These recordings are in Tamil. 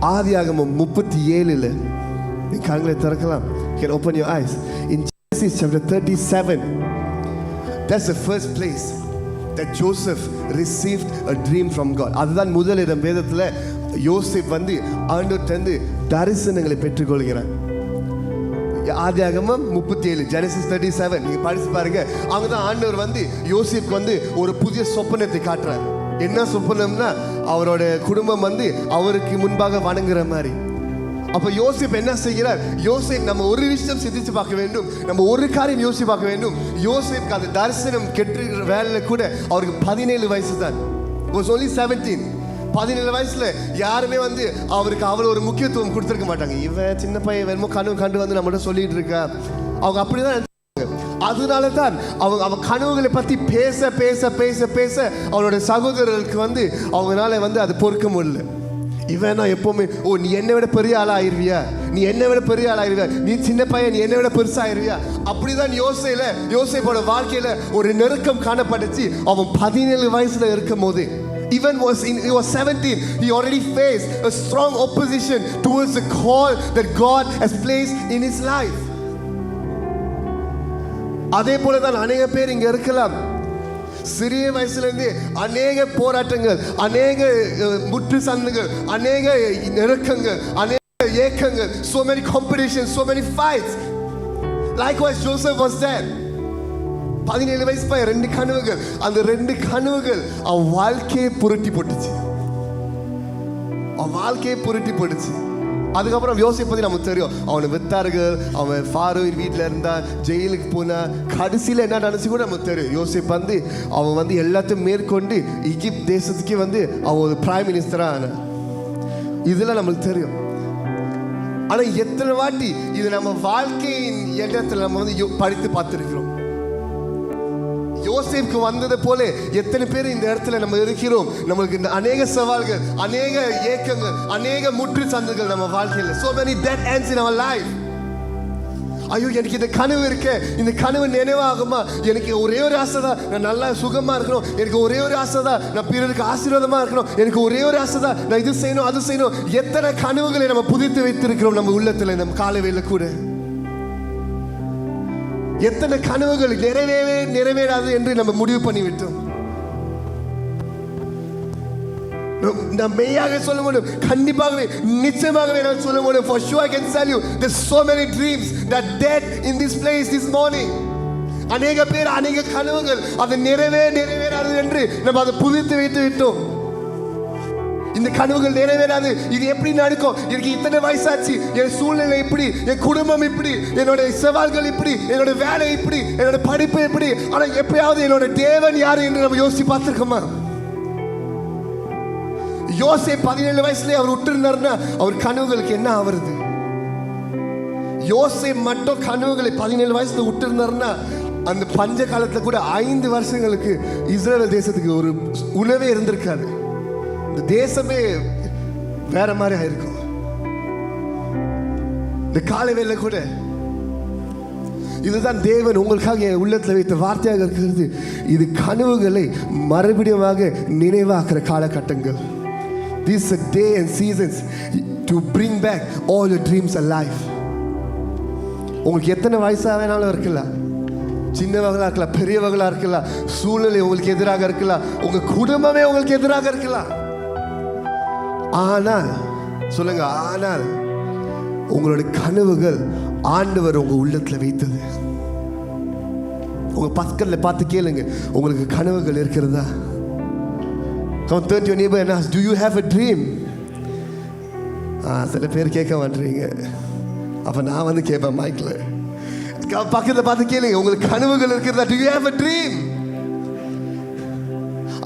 ஆதியாகமம் 37 நீ கண்களை திறக்கலாம். You can open your eyes. In Genesis chapter 37, that's the first place that Joseph received a dream from God. அதுதான் முதலிடம். வேதத்தில் யோசேப் வந்து ஆண்டவர்கிட்ட தரிசனங்களை பெற்றுக்கொள்கிறார். ஆதியாகமம் 37, Genesis 37 நீங்க படிச்சு பாருங்க. அங்கதான் ஆண்டவர் வந்து யோசேப்புக்கு வந்து ஒரு புதிய சொப்பனத்தை காட்டுறார். என்ன சொப்பனம்னா, அவரோட குடும்பம் வந்து அவருக்கு முன்பாக வணங்குற மாதிரி. அப்ப யோசேப் என்ன செய்கிறார்? யோசேப் நம்ம ஒரு விஷயம் சிந்திச்சு பார்க்க வேண்டும், நம்ம ஒரு காரியம் யோசிச்சு பார்க்க வேண்டும். யோசேப்புக்கு அந்த தரிசனம் கெட்டுற வேலையில கூட அவருக்கு 17 வயசு தான். was only 17. 17 வயசுல யாருமே வந்து அவருக்கு அவ்வளோ ஒரு முக்கியத்துவம் கொடுத்துருக்க மாட்டாங்க. இவன் சின்ன பையன் வேணுமோ கனவு கண்டு வந்து நம்மகிட்ட சொல்லிட்டு இருக்கா. அவங்க அப்படிதான். அதனால தான் அவன் கனவுகளை பத்தி பேச பேச பேச பேச அவனோட சகோதரர்களுக்கு வந்து அவங்களால வந்து அது பொறுக்க முடியல. இவன் நான் எப்பவுமே, ஓ நீ என்னை விட பெரிய ஆளா ஆயிருவியா, நீ என்னை விட பெரிய ஆளா ஆயிருவியா, நீ சின்ன பையன், நீ என்னை விட பெருசா ஆயிருவியா. அப்படிதான் யோசேப்போட வாழ்க்கையில ஒரு நெருக்கம் காணப்பட்டுச்சு. அவன் 17 வயசுல இருக்கும் போது, even he was 17, he already faced a strong opposition towards the call that God has placed in his life. அதே போலதான் அநேக பேர் இங்க இருக்கலாம். சிறிய வயசுலேருந்து அநேக போராட்டங்கள், அநேக முற்று சந்துகள், அநேக நெருக்கங்கள், அநேக ஏக்கங்கள், so many competitions, so many fights. Likewise Joseph was there. 17 வயசு பையன், 2 கனவுகள். அந்த 2 கனவுகள் அவன் வாழ்க்கையை புரட்டி போட்டுச்சு. அவன் வாழ்க்கையை புரட்டி போட்டுச்சு. அதுக்கப்புறம் யோசேப்பை பற்றி நமக்கு தெரியும். அவனை வித்தார்கள், அவன் ஃபாரோவின் வீட்டில் இருந்தான், ஜெயிலுக்கு போனான். கடைசியில் என்ன நினச்சி கூட நமக்கு தெரியும். யோசேப் வந்து அவன் வந்து எல்லாத்தையும் மேற்கொண்டு எகிப்து தேசத்துக்கே வந்து அவன் ஒரு பிரைம் மினிஸ்டராக ஆனான். இதெல்லாம் நம்மளுக்கு தெரியும். ஆனால் எத்தனை வாட்டி இது நம்ம வாழ்க்கையின் இடத்துல நம்ம வந்து படித்து பார்த்துருக்கிறோம். யோசேப்புக்கு வந்தது போல எத்தனை பேர் இந்த இடத்துல நம்ம இருக்கிறோம். நம்மளுக்கு இந்த அநேக சவால்கள், அநேக ஏக்கங்கள், அநேக முற்று சந்துகள் நம்ம வாழ்க்கையில். so many dead ends in our life. ஐயோ எனக்கு இந்த கனவு இருக்கு, இந்த கனவு நினைவாகுமா, எனக்கு ஒரே ஒரு ஆசை தான் நான் நல்லா சுகமா இருக்கணும், எனக்கு ஒரே ஒரு ஆசை தான் நான் பிறருக்கு ஆசீர்வாதமா இருக்கணும், எனக்கு ஒரே ஒரு ஆசை தான் நான் இது செய்யணும் அது செய்யணும். எத்தனை கனவுகளை நம்ம புதித்து வைத்திருக்கிறோம் நம்ம உள்ளத்துல. நம்ம காலவேளை கூட எத்தனை கனவுகள் நிறைவேறாது என்று நம்ம முடிவு பண்ணிவிட்டோம். நான் மெய்யாக சொல்ல முடியும், கண்டிப்பாகவே நிச்சயமாகவே நான் சொல்ல முடியும். For sure I can tell you there's so many dreams that dead in this place this morning. அநேக பேர் அநேக கனவுகள் அது நிறைவேறாது என்று நம்ம அதை புதித்து வைத்து விட்டோம். இந்த கனவுகள் நிறைவேறாது, இது எப்படி நடக்கும், எனக்கு இத்தனை வயசாச்சு, என் சூழ்நிலை இப்படி, என் குடும்பம் இப்படி, என்னோட சவால்கள் இப்படி, என்னோட வேலை இப்படி, என்னோட படிப்பு இப்படி. ஆனா எப்பயாவது என்னோட தேவன் யாரு என்று நம்ம யோசிச்சு பார்த்திருக்கோமா? யோசேப் 17 வயசுல அவர் விட்டு இருந்தாருன்னா அவர் கனவுகளுக்கு என்ன ஆவறது? யோசேப் மட்டும் கனவுகளை 17 வயசுல விட்டு இருந்தாருன்னா அந்த பஞ்ச காலத்துல கூட 5 வருஷங்களுக்கு இஸ்ரேல் தேசத்துக்கு ஒரு உணவே இருந்திருக்காது. இந்த தேசமே வேற மாதிரி ஆயிருக்கும். இந்த காலவேளை கூட இதுதான் தேவன் உங்களுக்காக என் உள்ளத்தில் வைத்த வார்த்தையாக இருக்கிறது. இது கனவுகளை மறுபடியும் நினைவாக்குற காலகட்டங்கள். This is a day and seasons to bring back all your dreams alive. உங்களுக்கு எத்தனை வயசா வேணாலும் இருக்கலாம், சின்னவங்களா இருக்கலாம், பெரியவங்களா இருக்கலாம், சூழ்நிலை உங்களுக்கு எதிராக இருக்கலாம், உங்க குடும்பமே உங்களுக்கு எதிராக இருக்கலாம். ஆனால் சொல்லுங்க, ஆனால் உங்களுடைய கனவுகள் ஆண்டவர் உங்க உள்ளத்துல வைத்தது. உங்க பக்கத்துல பார்த்து கேளுங்க, உங்களுக்கு கனவுகள் இருக்கிறதா? Come turn to your neighbor and ask, do you have a dream? சில பேர் கேட்க மாட்டீங்க. அப்ப நான் வந்து கேட்பேன் மைக்ல. பக்கத்துல பார்த்து கேளுங்க, உங்களுக்கு கனவுகள் இருக்கிறதா? Do you have a dream?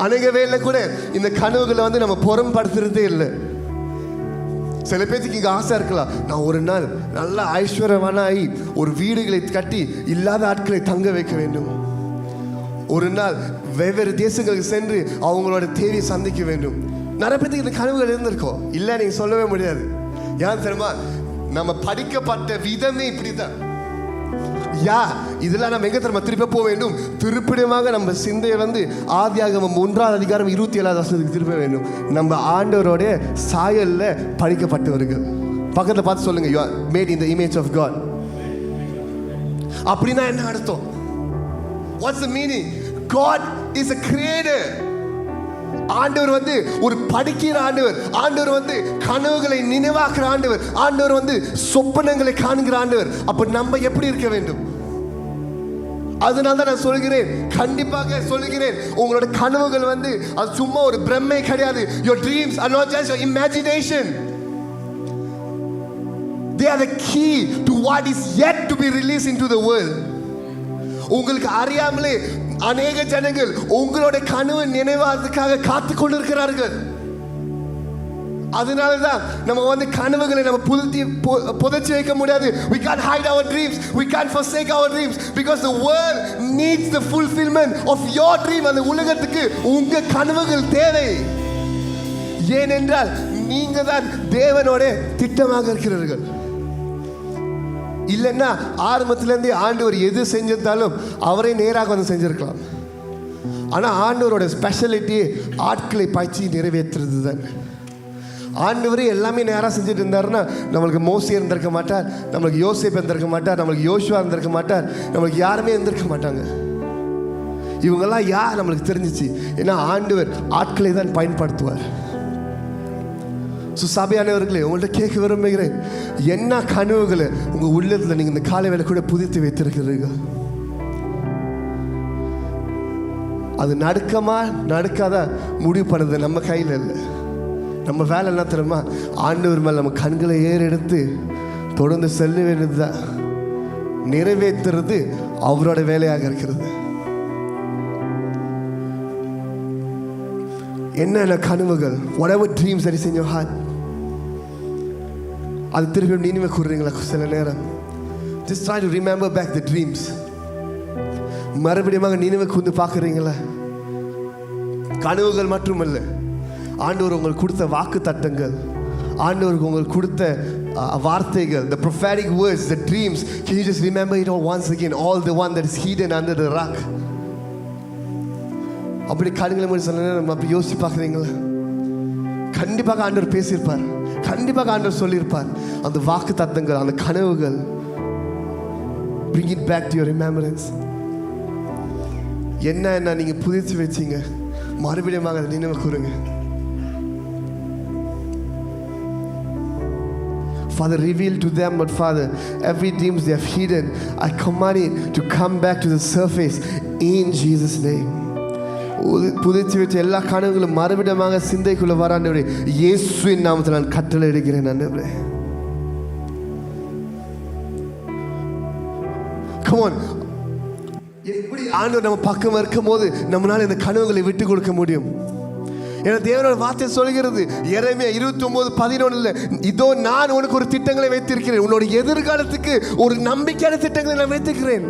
அநேக வேளை கூட இந்த கனவுகளை வந்து நம்ம புறம்படுத்துறதே இல்லை. சில பேருக்கு இங்க ஆசை இருக்கலாம், நான் ஒரு நாள் நல்ல ஐஸ்வர்யவானாகி ஒரு வீடுகளை கட்டி இல்லாத ஆட்களை தங்க வைக்க வேண்டும், ஒரு நாள் வெவ்வேறு தேசங்களுக்கு சென்று அவங்களோட தேவையை சந்திக்க வேண்டும். நிறைய பேருக்கு இந்த கனவுகள் இருந்திருக்கோம். இல்லை நீங்க சொல்லவே முடியாது. ஏன் தெரியுமா? நம்ம படிக்கப்பட்ட விதமே இப்படிதான். இதெல்லாம் நம்ம எங்க திரும்ப போக வேண்டும்? திருப்பிடமாக நம்ம சிந்தையை ஆதியாகமம் 1ஆம் அதிகாரம் 27ஆவது வசனத்துக்கு திருப்ப வேண்டும். நம்ம ஆண்டவரோட சாயல்ல படைக்கப்பட்டவர்கள். பக்கத்துல பார்த்து சொல்லுங்க, you are made in the image of God. அப்படின்னா என்ன அர்த்தம்? What's the meaning? God is a creator. ஆண்டவர் ஒரு படிக்கிற ஆண்டவர். ஆண்டவர் கனவுகளை நினைவாக்குற ஆண்டவர். ஆண்டவர் சொப்பனங்களை காண்கிற ஆண்டவர். அப்ப நம்ம எப்படி இருக்க வேண்டும்? அதனால தான் நான் சொல்கிறேன், கண்டிப்பாக சொல்கிறேன், உங்களோட கனவுகள் அது சும்மா ஒரு பிரம்மை கிடையாது. Your dreams are not just your imagination. They are the key to what is yet to be released into the world. உங்களுக்கு அறியாமலே அநேக ஜனங்கள் உங்களோட கனவு நினைவாகிறதுக்காக காத்து கொண்டிருக்கிறார்கள். அதனாலதான் நம்ம கனவுகளை நம்ம புதைச்சி வைக்க முடியாது. We can't hide our dreams. We can't forsake our dreams because the world needs the fulfillment of your dream. அந்த உலகத்துக்கு உங்க கனவுகள் தேவை. ஏனென்றால் நீங்க தான் தேவனோட திட்டமாக இருக்கிறீர்கள். இல்லைன்னா ஆரம்பத்திலேருந்தே ஆண்டவர் எது செஞ்சிருந்தாலும் அவரே நேராக செஞ்சிருக்கலாம். ஆனால் ஆண்டவரோட ஸ்பெஷாலிட்டி ஆட்களை பாய்ச்சி நிறைவேற்றுறது தான். ஆண்டவரே எல்லாமே நேராக செஞ்சுட்டு இருந்தாருன்னா நம்மளுக்கு மோசே இருந்திருக்க மாட்டார், நம்மளுக்கு யோசேப் இருந்திருக்க மாட்டார், நம்மளுக்கு யோசுவா இருந்திருக்க மாட்டார், நம்மளுக்கு யாருமே இருந்திருக்க மாட்டாங்க. இவங்கெல்லாம் யார் நம்மளுக்கு தெரிஞ்சிச்சு? ஏன்னா ஆண்டவர் ஆட்களை தான் பயன்படுத்துவார். சபையானவர்களே, உங்கள்கிட்ட கேட்க விரும்புகிறேன், என்ன கனவுகளை உங்க உள்ளத்துல நீங்க இந்த காலை வேளை கூட புதித்து வைத்திருக்கிறீர்கள்? அது நடக்கமா நடக்காதா முடிவு பண்ணது நம்ம கையில் இல்லை. நம்ம வேலை என்ன தெரியுமா? ஆண்டவர் மேல் நம்ம கண்களை ஏறெடுத்து தொடர்ந்து செல்ல வேண்டியதுதான். நிறைவேற்றுறது அவரோட வேலையாக இருக்கிறது. என்னென்ன கனவுகள், whatever dreams that is in your heart, அது திருப்பி நினைவு கூறுறீங்களா? சில நேரம் just try to remember back the dreams. மறுபடியும் நினைவு கூர்ந்து பார்க்குறீங்களா? கனவுகள் மட்டுமல்ல, ஆண்டவர் உங்களுக்கு கொடுத்த வாக்கு தத்தங்கள், ஆண்டவருக்கு உங்களுக்கு கொடுத்த வார்த்தைகள், the prophetic words, the dreams. Can you just remember it all once again? All the one that is hidden under the rock. அப்படி கண்களை மூடி சொல்ல நம்ம அப்படி யோசிச்சு பார்க்குறீங்களா? கண்டிப்பாக ஆண்டவர் பேசியிருப்பார், கண்டிப்பாக ஆண்டவர் சொல்லியிருப்பார். அந்த வாக்கு தத்தங்கள், அந்த கனவுகள், bring it back to your remembrance. என்ன நீங்க புதிச்சு வச்சீங்க, மறுபடியும் அதை நினைவு கூறுங்க. Father, reveal to them, Lord Father, every dreams they have hidden. I command it to come back to the surface in Jesus' name. புதிச்சு வச்ச எல்லா கனவுகளும் மறுபடியும் சிந்தைக்குள்ள வர ஆண்டவரே, இயேசுவின் நாமத்தில் நான் கட்டளை எடுக்கிறேன் ஆண்டவரே. Come on. எப்படி ஆண்டவர் நம்ம பக்கம் இருக்கும் போது நம்மளால இந்த கனவுகளை விட்டு கொடுக்க முடியும்? ஏன்னா தேவனோட வார்த்தை சொல்கிறது, எரேமியா 29:11, இதோ நான் உனக்கு ஒரு திட்டங்களை வைத்திருக்கிறேன், உன்னோட எதிர்காலத்துக்கு ஒரு நம்பிக்கையான திட்டங்களை நான் வைத்திருக்கிறேன்.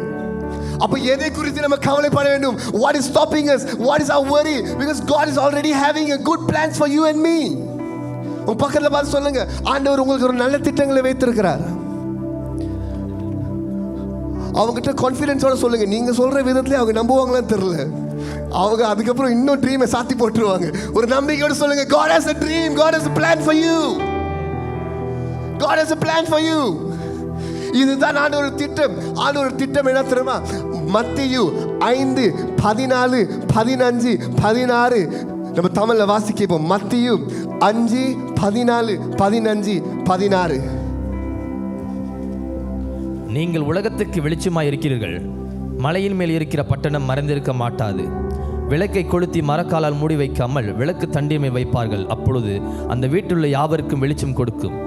அப்ப எதை குறித்து நம்ம கவலைப்பட வேண்டும்? What is stopping us? What is our worry? Because God is already having a good plans for you and me. உங்க பக்கத்துல பார்த்து சொல்லுங்க, ஆண்டவர் உங்களுக்கு ஒரு நல்ல திட்டங்களை வைத்திருக்கிறார். அவங்ககிட்ட கான்ஃபிடன்ஸோட சொல்லுங்க. நீங்க சொல்ற விதத்துல அவங்க நம்புவாங்களான்னு தெரியல, அவங்க அதுக்கப்புறம் இன்னும் ட்ரீமை சாத்தி போட்டுருவாங்க. ஒரு நம்பிக்கையோட சொல்லுங்க, God has a dream, God has a plan for you. God has a plan for you. இதுதான் ஆண்டவர் திட்டம். ஆண்டவர் திட்டம் என்ன தெரியுமா? மத்தேயு 5:14-15-16 நம்ம தமிழ்ல வாசிப்போம். மத்தேயு 5:14-15-16. நீங்கள் உலகத்துக்கு வெளிச்சமாய் இருக்கிறீர்கள். மலையின் மேல் இருக்கிற பட்டணம் மறைந்திருக்க மாட்டாது. விளக்கை கொளுத்தி மரக்காலால் மூடி வைக்காமல் விளக்கு தண்டியமை வைப்பார்கள். அப்பொழுது அந்த வீட்டிலுள்ள யாவருக்கும் வெளிச்சம் கொடுக்கும்.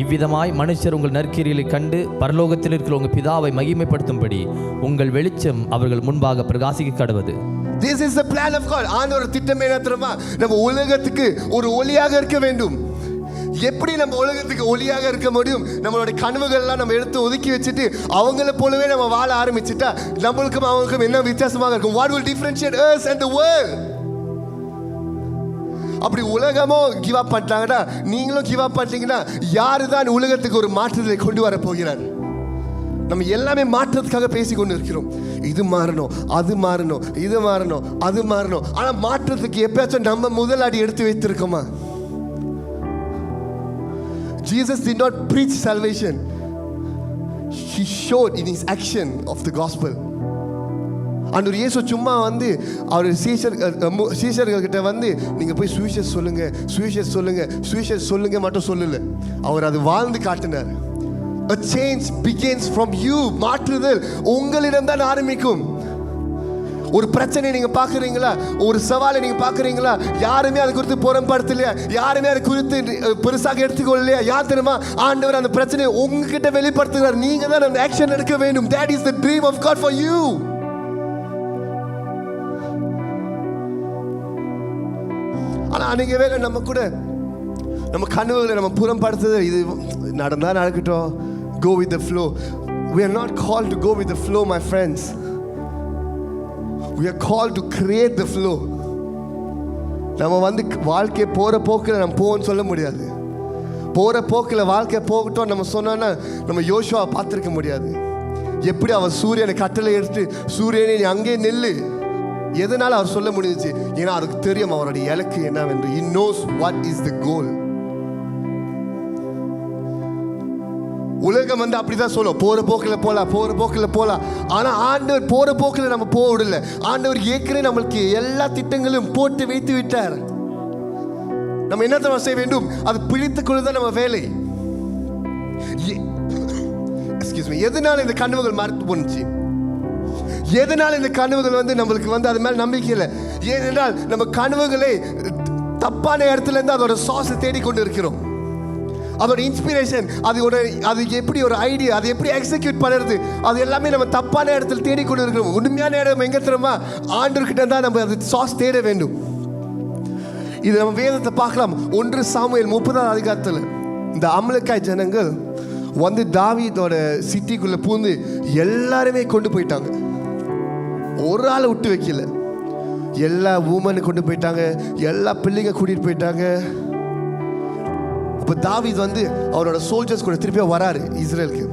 இவ்விதமாய் மனுஷர் உங்கள் நற்கிரிகளை கண்டு பரலோகத்தில் இருக்கிற உங்கள் பிதாவை மகிமைப்படுத்தும்படி உங்கள் வெளிச்சம் அவர்கள் முன்பாக பிரகாசிக்க கடவது. This is the plan of God. ஆண்டவர் திட்டம் என்ன தெரியுமா? நம்ம உலகத்துக்கு ஒரு ஒளியாக இருக்க வேண்டும். எப்படி நம்ம உலகத்துக்கு ஒளியாக இருக்க முடியும்? நம்மளோட கனவுகள்லாம் நம்ம எடுத்து ஒதுக்கி வச்சுட்டு அவங்கள போலவே நம்ம வாழ ஆரம்பிச்சுட்டா நம்மளுக்கும் அவங்களுக்கும் என்ன வித்தியாசமாக இருக்கும்? What will differentiate us and the world? அப்படி உலகமோ கிவ் அப் பண்ணிட்டாங்கன்னா நீங்களும் கிவ் அப் பண்ணிட்டீங்கன்னா யாரு தான் உலகத்துக்கு ஒரு மாற்றத்தை கொண்டு வர போகிறார்? நம்ம எல்லாமே மாற்றத்துக்காக பேசி கொண்டு இருக்கிறோம். இது மாறணும், அது மாறணும், இது மாறணும், அது மாறணும். ஆனால் மாற்றத்துக்கு எப்பயாச்சும் நம்ம முதல் அடி எடுத்து வைத்திருக்கோமா? Jesus did not preach salvation. He showed in his action of the gospel. அன்று இயேசு சும்மா வந்து அவர் சீஷர்கள்கிட்ட வந்து நீங்கள் போய் சுவிசேஷம் சொல்லுங்க, சுவிசேஷம் சொல்லுங்க, சுவிசேஷம் சொல்லுங்க மட்டும் சொல்லல. அவர் அது வாழ்ந்து காட்டினார். A change begins from you. மாற்றுதல் உங்களிடம் தான் ஆரம்பிக்கும். ஒரு பிரச்சனை நீங்க பாக்குறீங்களா, ஒரு சவாலை நீங்க பாக்குறீங்களா, யாருமே அது குறித்து புறம்படுத்தலையா, யாருமே அது குறித்து பெருசாக எடுத்துக்கொள்ளலையா? யார் தெரியுமா? ஆண்டவர் அந்த பிரச்சனையை உங்ககிட்ட வெளிப்படுத்துகிறார். நீங்க தான் அந்த ஆக்ஷன் எடுக்க வேண்டும். That is the dream of God for you. ஆனா அன்னைக்கு வேலை நம்ம கூட நம்ம கனவுகளை நம்ம புறம்படுத்துது. இது நடந்தா நடக்கட்டும், go with the flow. We are not called to go with the flow, my friends. We are called to create the flow. நம்ம வந்து வாழ்க்கை போகிற போக்கில் நம்ம போவோன்னு சொல்ல முடியாது. போகிற போக்கில் வாழ்க்கை போகட்டும் நம்ம சொன்னோன்னா நம்ம யோசுவா பார்த்துருக்க முடியாது. எப்படி அவர் சூரியனை கட்டளை எடுத்து சூரியனை நீ அங்கே நெல்லு, எதனால அவர் சொல்ல முடிஞ்சிச்சு? ஏன்னா அதுக்கு தெரியும் அவருடைய இலக்கு என்னவென்று. He knows what is the goal. உலகம் வந்து அப்படிதான் சொல்லும், போற போக்கில் போலாம், போற போக்கில் போலாம். ஆனா ஆண்டவர் போற போக்கில் நம்ம போக விடல. ஆண்டவர் ஏற்கனவே நம்மளுக்கு எல்லா திட்டங்களும் போட்டு வைத்து விட்டார். நம்ம என்ன செய்ய வேண்டும்? அது பிடித்துக் கொள்ளுதான் நம்ம வேலை. எதனால இந்த கனவுகள் மறந்து போனுச்சு? எதனால இந்த கனவுகள் வந்து நம்மளுக்கு வந்து அது மேல நம்பிக்கை இல்லை? ஏனென்றால் நம்ம கனவுகளை தப்பான இடத்துல இருந்து அதோட சாஸை தேடிக்கொண்டு இருக்கிறோம். அதோட இன்ஸ்பிரேஷன், அது எப்படி ஒரு ஐடியா, அது எப்படி எக்ஸிக்யூட் பண்ணுறது, அது எல்லாமே நம்ம தப்பான இடத்துல தேடிக்கொண்டு இருக்கிறோம். உண்மையான இடம் எங்க தெரியுமா? ஆண்டவர்கிட்ட தான் நம்ம அது சாஸ் தேட வேண்டும். இது நம்ம வேதத்தை பார்க்கலாம். 1 சாமுவேல் 30ஆம் அதிகாரத்தில் இந்த அமலேக்காய் ஜனங்கள் வந்து தாவீதோட சிட்டிக்குள்ள பூந்து எல்லாருமே கொண்டு போயிட்டாங்க. ஒரு ஆளை விட்டு வைக்கல. எல்லா ஊமனை கொண்டு போயிட்டாங்க, எல்லா பிள்ளைங்க கூட்டிட்டு போயிட்டாங்க. இப்போ தாவீது வந்து அவரோட சோல்ஜர்ஸ் கூட திருப்பியா வராரு இஸ்ரேலுக்கு.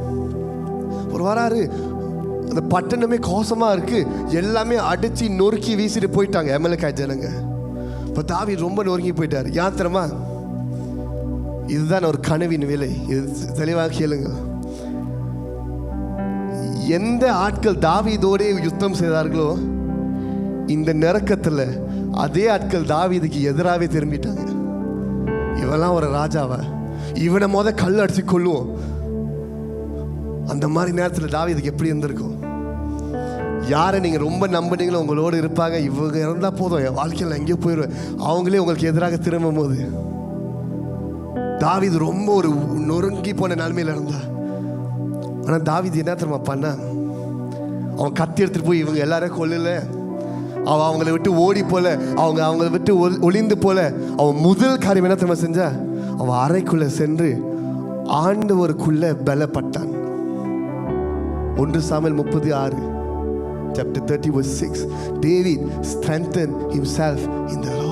ஒரு வராரு, அந்த பட்டணமே கோசமாக இருக்கு, எல்லாமே அடிச்சு நொறுக்கி வீசிட்டு போயிட்டாங்க அமலேக்காய் ஜனங்க. இப்போ தாவீது ரொம்ப நொறுங்கி போயிட்டார். ஏன் தெரியுமா? இதுதான் ஒரு கனவின் வேலை. இது தெளிவாக கேளுங்க. எந்த ஆட்கள் தாவீதோடே யுத்தம் செய்தார்களோ இந்த நெருக்கத்தில் அதே ஆட்கள் தாவீதுக்கு எதிராகவே திரும்பிட்டாங்க. இவெல்லாம் ஒரு ராஜாவா, இவனை கல் அடிச்சு கொள்ளுவோம். அந்த மாதிரி நேரத்தில் தாவீதுக்கு எப்படி இருந்திருக்கும்? யாரை நீங்கள் ரொம்ப நம்பினீங்களோ உங்களோடு இருப்பாங்க. இவங்க இருந்தால் போதும், என் வாழ்க்கையில் எங்கேயோ போயிடுவேன். அவங்களே உங்களுக்கு எதிராக திரும்பும் போது தாவீது ரொம்ப ஒரு நொறுங்கி போன நிலைமையில இருந்தா. ஆனால் தாவீது என்ன தெரியுமா பண்ண? அவன் கத்தி எடுத்துட்டு போய் இவங்க எல்லாரும் கொல்லல, அவங்கள விட்டு ஓடி போல, அவங்கள விட்டு ஒளிந்து போல. அவன் முதல் காரியம் என்ன தெரியுமா செஞ்சா? அவன் அறைக்குள்ள சென்று ஆண்டவருக்குள்ள பலப்பட்டான். 1 Samuel 36 chapter 30 verse 6. David strengthened himself in the Lord.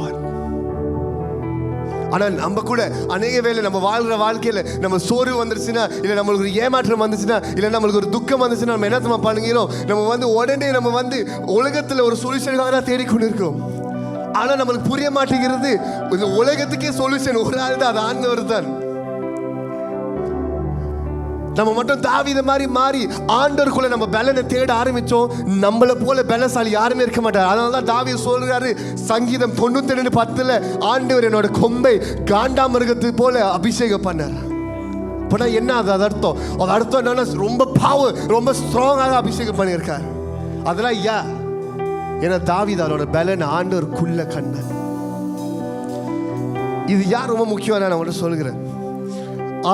ஆனால் நம்ம கூட அநேக வேளை நம்ம வாழ்கிற வாழ்க்கையில் நம்ம சோறு வந்துருச்சுன்னா, இல்லை நம்மளுக்கு ஒரு ஏமாற்றம் வந்துச்சுன்னா, இல்லை நம்மளுக்கு ஒரு துக்கம் வந்துச்சுன்னா நம்ம என்ன பண்ணுகிறோம்? நம்ம வந்து உடனே நம்ம வந்து உலகத்தில் ஒரு சொல்யூஷனுக்காக தான் தேடிக்கொண்டு இருக்கோம். ஆனால் நம்மளுக்கு புரிய மாட்டேங்கிறது, இந்த உலகத்துக்கே சொல்யூஷன் ஒரு ஆள் தான், அது ஆண்டவர் தான். நம்ம மட்டும் தாவீது மாதிரி மாறி ஆண்டவருக்குள்ள நம்ம பலனை தேட ஆரம்பிச்சோம். நம்மளை போல பலசாலி யாருமே இருக்க மாட்டார். அதனால தான் தாவீது சொல்றாரு சங்கீதம் 92:10, ஆண்டவர் என்னோட கொம்பை காண்டாமிருகத்து போல அபிஷேகம் பண்ணார். அப்பனா என்ன அது அர்த்தம்? அது அர்த்தம் என்னன்னா ரொம்ப பவர், ரொம்ப ஸ்ட்ராங்காக அபிஷேகம் பண்ணியிருக்கார். அதெல்லாம் ஏன்னா தாவீது அவரோட பலனை ஆண்டவருக்குள்ள கண்டார். இது யார் ரொம்ப முக்கியம்? நான் உங்கள்கிட்ட சொல்கிறேன்.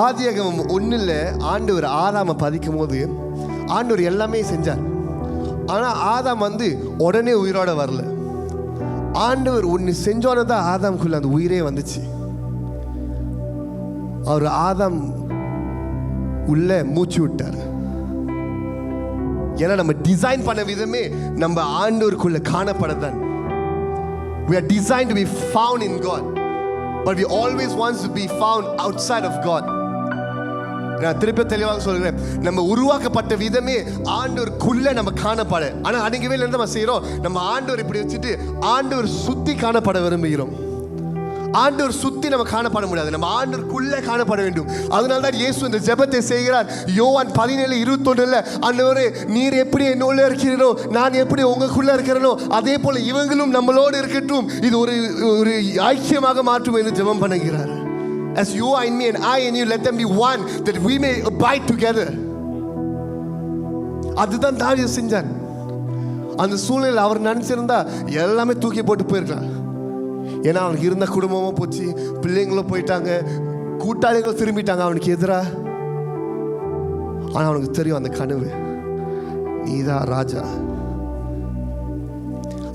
ஆதியாகமம் 1 ஆண்டவர் ஆதாமை பதிக்கும் போது ஆண்டவர் எல்லாமே செஞ்சார். ஆனால் ஆதாம் வந்து உடனே உயிரோட வரல. ஆண்டவர் ஒன்று செஞ்சோன்னு தான் ஆதாமுக்குள்ள அந்த உயிரே வந்துச்சு. அவர் ஆதாம் உள்ள மூச்சு விட்டார். ஏன்னா நம்ம டிசைன் பண்ண விதமே நம்ம ஆண்டவருக்குள்ள காணப்படத்தான். We are designed to be found in God, but we always want to be found outside of God. நான் திருப்பி தெளிவாக சொல்கிறேன், நம்ம உருவாக்கப்பட்ட விதமே ஆண்டவருக்குள்ள நம்ம காணப்பட. ஆனா அன்னைக்கு நம்ம செய்யறோம், நம்ம ஆண்டவர் இப்படி வச்சுட்டு ஆண்டவர் சுத்தி காணப்பட விரும்புகிறோம். ஆண்டவர் சுத்தி நம்ம காணப்பட முடியாது, நம்ம ஆண்டவருக்குள்ள காணப்பட வேண்டும். அதனால தான் இயேசு இந்த ஜெபத்தை செய்கிறார். யோவான் 17:21 ஆண்டவரே, நீர் எப்படி என்னோட இருக்கிறீரோ, நான் எப்படி உங்களுக்குள்ள இருக்கிறேனோ, அதே போல இவங்களும் நம்மளோடு இருக்கட்டும், இது ஒரு ஐக்கியமாக மாற்றும் என்று ஜெபம் பண்ணுகிறார். As you are in me and I in you, let them be one, that we may abide together. அதுதான் தாவீது செஞ்சார். அந்த சூழ்நிலை அவர் நினைச்சிருந்தா எல்லாமே தூக்கி போட்டு போயிருக்கலாம். ஏன்னா அவனுக்கு இருந்த குடும்பமும் போச்சு, பிள்ளைங்களும் போயிட்டாங்க, கூட்டாளிகளும் திரும்பிட்டாங்க அவனுக்கு எதிராக. ஆனால் அவனுக்கு தெரியும் அந்த கனவு, நீதான் ராஜா.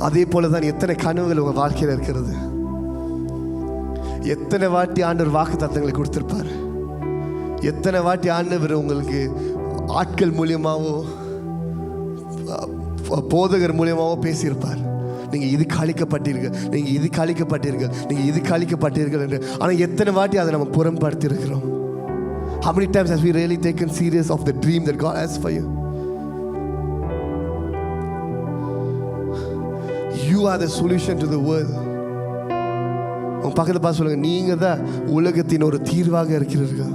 அதே போல தான் எத்தனை கனவுகள் உங்கள் வாழ்க்கையில் இருக்கிறது. எத்தனை வாட்டி ஆண்டவர் வாக்கு தத்தங்களை கொடுத்திருப்பார். எத்தனை வாட்டி ஆண்டவர் உங்களுக்கு ஆட்கள் மூலியமாவோ போதகர் மூலியமாவோ பேசியிருப்பார். நீங்கள் இதுக்கு அழிக்கப்பட்டீர்கள், நீங்கள் இதுக்கு அழிக்கப்பட்டீர்கள், நீங்கள் இதுக்கு அழிக்கப்பட்டீர்கள் என்று. ஆனால் எத்தனை வாட்டி அதை நம்ம புறம்படுத்தி இருக்கிறோம். How many times have we really taken serious of the dream that God has for you? You are the solution to the world. உங்க பக்கத்தில் பார்த்து சொல்லுங்க, நீங்க தான் உலகத்தின் ஒரு தீர்வாக இருக்கிறீர்கள்.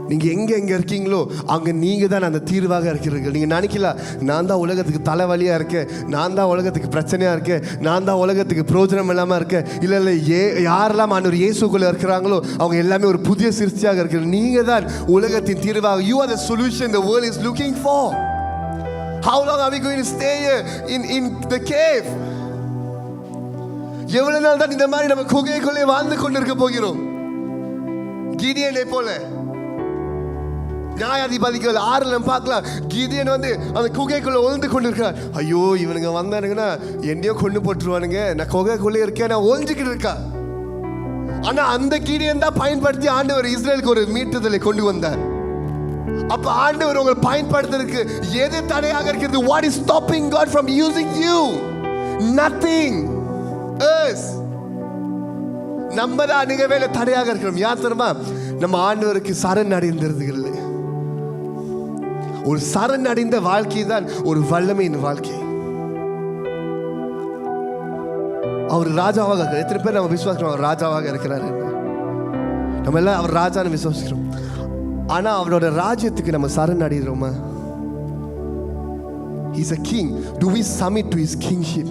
நீங்க எங்க இருக்கீங்களோ அங்க நீங்க தான் அந்த தீர்வாக இருக்கிறீர்கள். நீங்க நினைக்கலாம், நான் தான் உலகத்துக்கு தலைவலியா இருக்கேன், நான் தான் உலகத்துக்கு பிரச்சனையா இருக்கேன், நான் தான் உலகத்துக்கு பிரோஜனம் இல்லாம இருக்கேன். இல்ல யாரெல்லாம் ஆண்டவர் இயேசுக்குள்ள இருக்கிறாங்களோ அவங்க எல்லாமே ஒரு புதிய சிருஷ்டியாக இருக்கிறாங்க. நீங்க தான் உலகத்தின் தீர்வாக. You are the solution the world is looking for. How long are we going to stay here in the cave? எவ்வளவு நாள் தான் இந்த மாதிரி நம்ம குகைக்குள்ளே வாழ்ந்து கொண்டிருக்க போகிறோம்? கிடியனை போல நியாயாதிபதிகள் 6 பார்க்கலாம். கிதியன் அந்த குகைக்குள்ள ஒளிந்து கொண்டிருக்கிறார். ஐயோ, இவனுங்க வந்தானுங்கன்னா என்னையோ கொண்டு போட்டுருவானுங்க, நான் குகைக்குள்ளே இருக்கேன், நான் ஒளிஞ்சுக்கிட்டு இருக்கா. ஆனா அந்த கிதியன் தான் பயன்படுத்தி ஆண்டவர் இஸ்ரேலுக்கு ஒரு மீட்டுதலை கொண்டு வந்தார். அப்ப ஆண்டவர் உங்களை பயன்படுத்துறதுக்கு எது தடையாக இருக்கிறது? What is stopping God from using you? Nothing else. நம்ம தான் அநேக வேளை தடையாக இருக்கிறோம். யார் தெரியுமா? நம்ம ஆண்டவருக்கு சரண் அடைந்திருக்கிறது. ஒரு சரண் அடைந்த வாழ்க்கை தான் ஒரு வல்லமையின் வாழ்க்கை. அவர் ராஜாவாக, எத்தனை பேர் நம்ம விசுவாசிக்கிறோம் அவர் ராஜாவாக இருக்கிறாரு? நம்ம எல்லாம் அவர் ராஜான்னு விசுவாசிக்கிறோம். ஆனா அவரோட ராஜ்யத்துக்கு நம்ம சரண் அடைகிறோமா? He's a king. Do we submit to his kingship?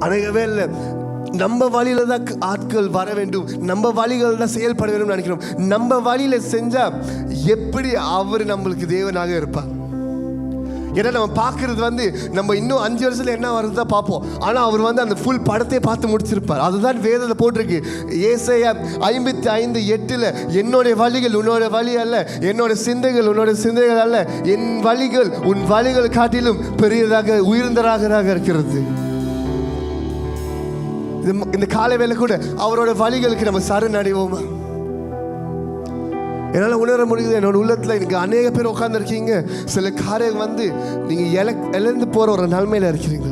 அநேகவே இல்லை, நம்ம வழியில தான் ஆட்கள் வர வேண்டும், நம்ம வழிகள் தான் செயல்பட வேண்டும் நினைக்கிறோம். நம்ம வழியில செஞ்சா எப்படி அவர் நம்மளுக்கு தேவனாக இருப்பார்? ஏன்னா நம்ம பார்க்கறது நம்ம இன்னும் 5 வருஷத்துல என்ன வருதுதா பார்ப்போம். ஆனால் அவர் அந்த ஃபுல் படத்தை பார்த்து முடிச்சிருப்பார். அதுதான் வேதத்தில் போட்டிருக்கு. ஏசாயா 55:8 என்னுடைய வழிகள் உன்னோட வழி அல்ல, என்னோட சிந்தைகள் உன்னோட சிந்தைகள் அல்ல, என் வழிகள் உன் வழிகள் காட்டிலும் பெரியதாக உயர்ந்ததாக இருக்கிறது. இந்த காலை வேளை கூட அவரோட வழிகளுக்கு நம்ம சரண் அடைவோமா? என்னால் உணர முடியுது, என்னோட உள்ளத்தில் எனக்கு அநேக பேர் உட்காந்துருக்கீங்க. சில காரியங்கள் நீங்க இழந்து போற ஒரு நன்மையில இருக்கிறீங்க,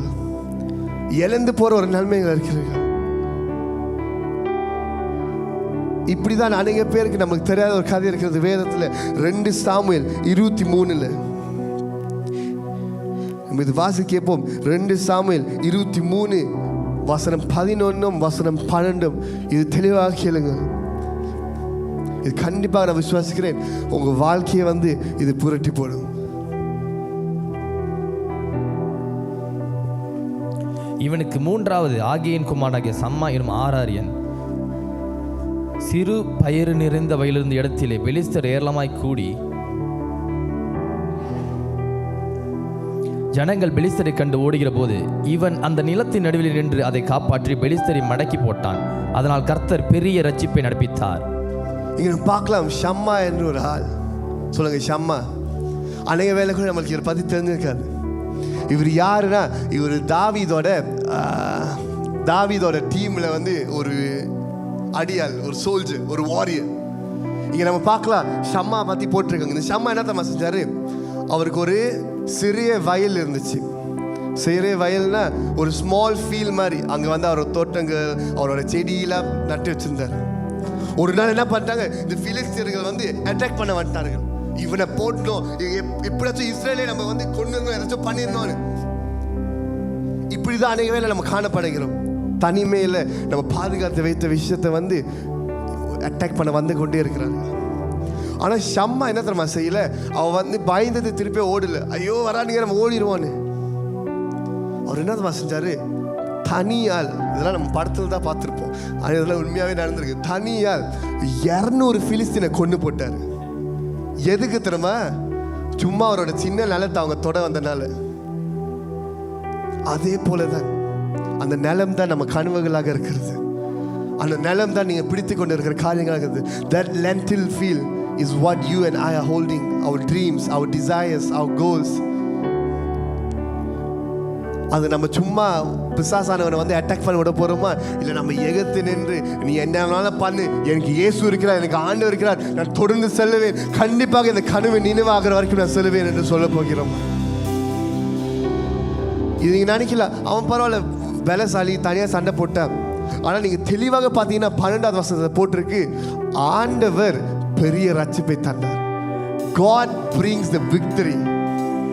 இழந்து போற ஒரு நன்மையில இருக்கிறீங்க. இப்படிதான் அநேக பேருக்கு நமக்கு தெரியாத ஒரு கதை இருக்கிறது. வேதத்தில் 2 சாமுவேல் 23 நம்ம இது வாசி கேட்போம். 2 சாமுவேல் 23 வசனம் 11 வசனம் 12 இது தெளிவாக கேளுங்க. இது கண்டிப்பாக நான் விசுவாசிக்கிறேன் உங்க வாழ்க்கையை இது புரட்டி போடும். இவனுக்கு 3வது ஆகியின் குமாரனாகிய சம்மா எனும் ஆராரியன் சிறு பயிறு நிறைந்த வயலிருந்த இடத்திலே பெலிஸ்தர் ஏராளமாய் கூடி ஜனங்கள் பெலிஸ்தரை கண்டு ஓடுகிற போது இவன் அந்த நிலத்தின் நடுவில் நின்று அதை காப்பாற்றி பெலிஸ்தரை மடக்கி போட்டான். அதனால் கர்த்தர் பெரிய ரட்சிப்பை நடப்பித்தார். இங்க பார்க்கலாம், ஷம்மா என்று ஒரு ஆள். சொல்லுங்க, ஷம்மா. அநேக வேலை கூட நம்மளுக்கு இவரை பத்தி தெரிஞ்சிருக்காது. இவர் யாருன்னா, இவர் தாவீதோட டீம்ல ஒரு அடியாள், ஒரு சோல்ஜர், ஒரு வாரியர். இங்க நம்ம பார்க்கலாம், ஷம்மா பத்தி போட்டிருக்காங்க. இந்த ஷம்மா என்ன தம்மா செஞ்சாரு? அவருக்கு ஒரு சிறிய வயல் இருந்துச்சு. சிறிய வயல்னா ஒரு ஸ்மால் ஃபீல்ட் மாதிரி. அங்கே அவரோட தோட்டங்கள், அவரோட செடியெல்லாம் நட்டு வச்சிருந்தார். ஒரு நாள் என்ன பண்ணிட்டாங்க, இந்த பிலிஸ்தியர்கள் வந்து அட்டாக் பண்ண வந்துட்டார்கள். இவனை போட்டோம், எப்படியாச்சும் இஸ்ரேலே நம்ம வந்து கொண்டு ஏதாச்சும் பண்ணிடணும்னு. இப்படிதான் அநேக வேளை நம்ம காணப்படுகிறோம். தனிமையில் நம்ம பாதுகாத்து வைத்த விஷயத்தை வந்து அட்டாக் பண்ண வந்து கொண்டே இருக்கிறாங்க. ஆனால் ஷம்மா என்ன தெரியுமா செய்யல, அவன் வந்து பயந்தது திருப்பி ஓடல. ஐயோ வரானுங்க நம்ம ஓடிடுவான்னு. அவர் என்ன தெரியுமா செஞ்சாரு, தனியால், இதெல்லாம் நம்ம படத்தில் தான் பார்த்துருப்போம், அது இதெல்லாம் உண்மையாகவே நடந்திருக்கு. தனியால் 200 பிலிஸ்தீனை கொண்டு போட்டார். எதுக்கு தெரியுமா? சும்மா அவரோட சின்ன நிலத்தை அவங்க தொட வந்தனால. அதே போலதான் அந்த நிலம் தான் நம்ம கனவுகளாக இருக்கிறது. அந்த நிலம் தான் நீங்க பிடித்து கொண்டு இருக்கிற காரியங்களாக இருக்குது. That lentil field is what you and I are holding, our dreams, our desires, our goals. அது நம்ம சும்மா பிசாசானவனை வந்து அட்டாக் பண்ண விட போறோமா, இல்லை நம்ம எகத்து நின்று நீ என்ன வேணாலும் பண்ணு, எனக்கு இயேசு இருக்கிறார், எனக்கு ஆண்டவர் இருக்கிறார், நான் தொடர்ந்து செல்லுவேன், கண்டிப்பாக இந்த கனவு நினைவாகிற வரைக்கும் நான் செல்லுவேன் என்று சொல்ல போகிறோம். இது நீங்க நினைக்கல, அவன் பரவாயில்ல பலசாலி தனியாக சண்டை போட்டான். ஆனால் நீங்கள் தெளிவாக பார்த்தீங்கன்னா 12வது வசனத்தை போட்டிருக்கு, ஆண்டவர் பெரிய ரட்சிப்பை தந்தார். God brings the victory.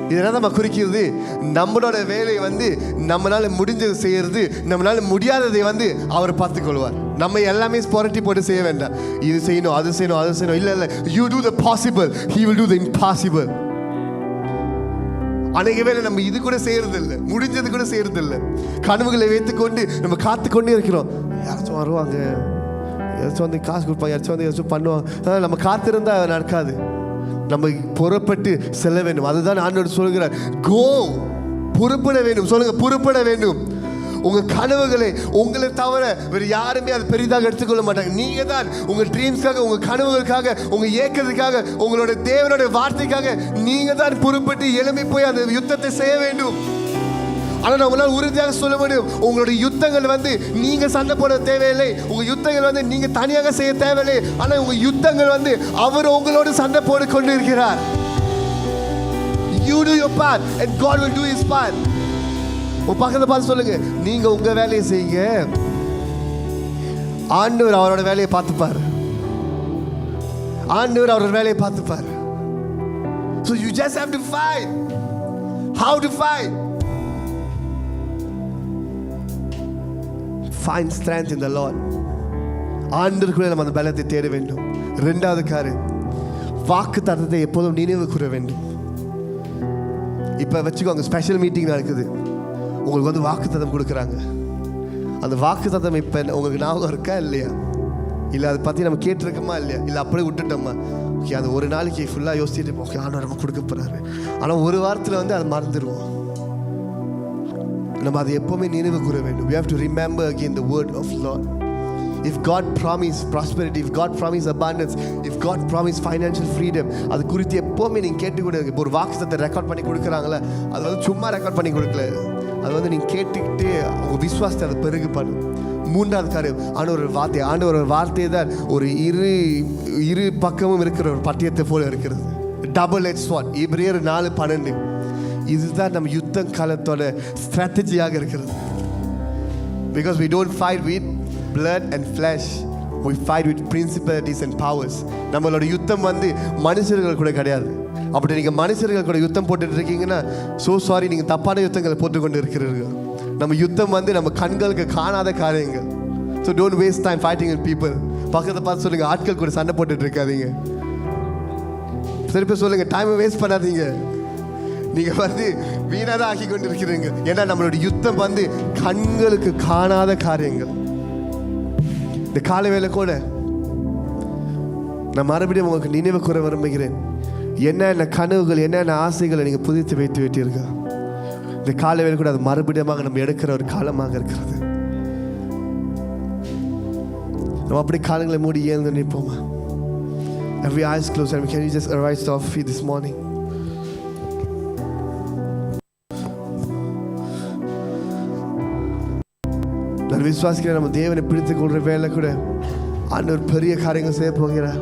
இதெல்லாம் நம்ம குறிக்கிறது, நம்மளோட வேலையை வந்து நம்மளால முடிஞ்சது செய்யறது, நம்மளால முடியாததை வந்து அவர் பார்த்துக்கொள்வார். நம்ம எல்லாமே புரட்டி போட்டு செய்ய வேண்டாம், இது செய்யணும் அது செய்யணும் அது செய்யணும், இல்லை இல்லை, you do the possible, he will do the impossible. அநேக வேளை நம்ம இது கூட செய்யறது இல்லை, முடிஞ்சது கூட செய்யறது இல்லை. கனவுகளை வைத்துக்கொண்டு நம்ம காத்து கொண்டே இருக்கிறோம். யாராச்சும் வருவாங்க, யாராச்சும் வந்து காசு கொடுப்பாங்க, யாராச்சும் வந்து யாராச்சும் பண்ணுவாங்க. நம்ம காத்திருந்தா நடக்காது. நம்ம புறப்பட்டு செல்ல வேண்டும். அதுதான் ஆண்டவர் சொல்கிறார், கோ, புறப்பட வேண்டும். சொல்லுங்க, புறப்பட வேண்டும். உங்க கனவுகளை உங்களை தவிர வேறு யாருமே அது பெரிதாக எடுத்துக்கொள்ள மாட்டாங்க. நீங்க தான் உங்க ட்ரீம்ஸ்க்காக, உங்க கனவுகளுக்காக, உங்க ஏக்கத்துக்காக, உங்களோட தேவனுடைய வார்த்தைக்காக நீங்க தான் புறப்பட்டு எழும்பி போய் அந்த யுத்தத்தை செய்ய வேண்டும். ஆனால் நம்மளால் உறுதியாக சொல்ல முடியும், உங்களுடைய யுத்தங்கள் வந்து நீங்க சண்டை போட தேவையில்லை, உங்க யுத்தங்கள் வந்து நீங்க தனியாக செய்ய தேவையில்லை. ஆனால் உங்க யுத்தங்கள் வந்து அவர் உங்களோடு சண்டை போட்டு கொண்டு இருக்கிறார். You do your part and God will do his part. உங்க பக்கத்துல பார்த்து சொல்லுங்க, நீங்க உங்க வேலையை செய்யுங்க, ஆண்டவர் அவரோட வேலையை பார்த்துப்பார். ஆண்டவர் அவரோட வேலையை பார்த்துப்பார். So you just have to fight. How to fight? Find strength in the Lord. ஆண்டவருக்குள்ளே நம்ம அந்த பலத்தை தேட வேண்டும். 2வது காரியம், வாக்கு தத்தத்தை எப்போதும் நினைவு கூற வேண்டும். இப்போ வச்சுக்கோங்க, ஸ்பெஷல் மீட்டிங் நடக்குது, உங்களுக்கு வந்து வாக்கு தத்தம் கொடுக்குறாங்க. அந்த வாக்கு தத்தம் இப்போ உங்களுக்கு ஞாபகம் இருக்கா இல்லையா? இல்லை அதை பற்றி நம்ம கேட்டிருக்கோமா இல்லையா? இல்லை அப்படியே விட்டுட்டோமா? ஓகே, அது ஒரு நாளைக்கு ஃபுல்லாக யோசிச்சுட்டு ஓகே ஆண்டவர் நம்ம கொடுக்க போகிறாரு, ஆனால் ஒரு வாரத்தில் வந்து அதை மறந்துடுவோம். நம்ம அதை எப்போவுமே நினைவு கூற வேண்டும். We have to remember again the word of Lord. If God promised prosperity, if God promised abundance, if God promised financial freedom, அது குறித்து எப்போவுமே நீங்கள் கேட்டுக்கூட இருக்கு. ஒரு வாக்குத்தத்தை ரெக்கார்ட் பண்ணி கொடுக்குறாங்களே, அது வந்து சும்மா ரெக்கார்ட் பண்ணி கொடுக்கல, அது வந்து நீங்கள் கேட்டுக்கிட்டு உங்கள் விசுவாசத்தை அதை பெருகு பண்ணும். 3வது காரியம், ஆண்டவர் ஒரு வார்த்தை தான் ஒரு இரு பக்கமும் இருக்கிற ஒரு பட்டயத்தை போல இருக்கிறது. Double edge sword. எபிரேயர் 4:12. இதுதான் நம்ம யுத்த காலத்தோட ஸ்ட்ராட்டஜியாக இருக்கிறது. Because we don't fight with blood and flesh, we fight with principalities and powers. நம்மளோட யுத்தம் வந்து மனுஷர்கள் கூட கிடையாது. அப்படி நீங்கள் மனுஷர்கள் கூட யுத்தம் போட்டுட்டு இருக்கீங்கன்னா ஸோ சாரி, நீங்கள் தப்பான யுத்தங்களை போட்டுக்கொண்டு இருக்கிறீர்கள். நம்ம யுத்தம் வந்து நம்ம கண்களுக்கு காணாத காரியங்கள். So don't waste time fighting with people. பக்கத்தை பார்த்து சொல்லுங்கள், ஆட்கள் கூட சண்டை போட்டுட்டு இருக்காதீங்க. திருப்பி சொல்லுங்கள், டைமை வேஸ்ட் பண்ணாதீங்க. நீங்கள் வந்து வீணாக தான் ஆக்கி கொண்டு இருக்கிறீங்க. ஏன்னா நம்மளுடைய யுத்தம் வந்து கண்களுக்கு காணாத காரியங்கள். இந்த காலை வேளை கூட நான் மறுபடியும் உங்களுக்கு நினைவு கூற விரும்புகிறேன். என்னென்ன கனவுகள், என்னென்ன ஆசைகளை நீங்கள் புதித்து வைத்து விட்டீர்கள். இந்த காலை வேளை கூட அது மறுபடியும் நம்ம எடுக்கிற ஒரு காலமாக இருக்கிறது. நம்ம அப்படி காலங்களை மூடி ஏந்து நிற்போமா? Every eyes closed, and can you just arise to our feet this morning? நான் விசுவாசிக்கிறேன், நம்ம தேவனை பிடித்துக் கொள்ற வேலை கூட ஆண்டவர் பெரிய காரியங்கள் செய்ய போகிறார்.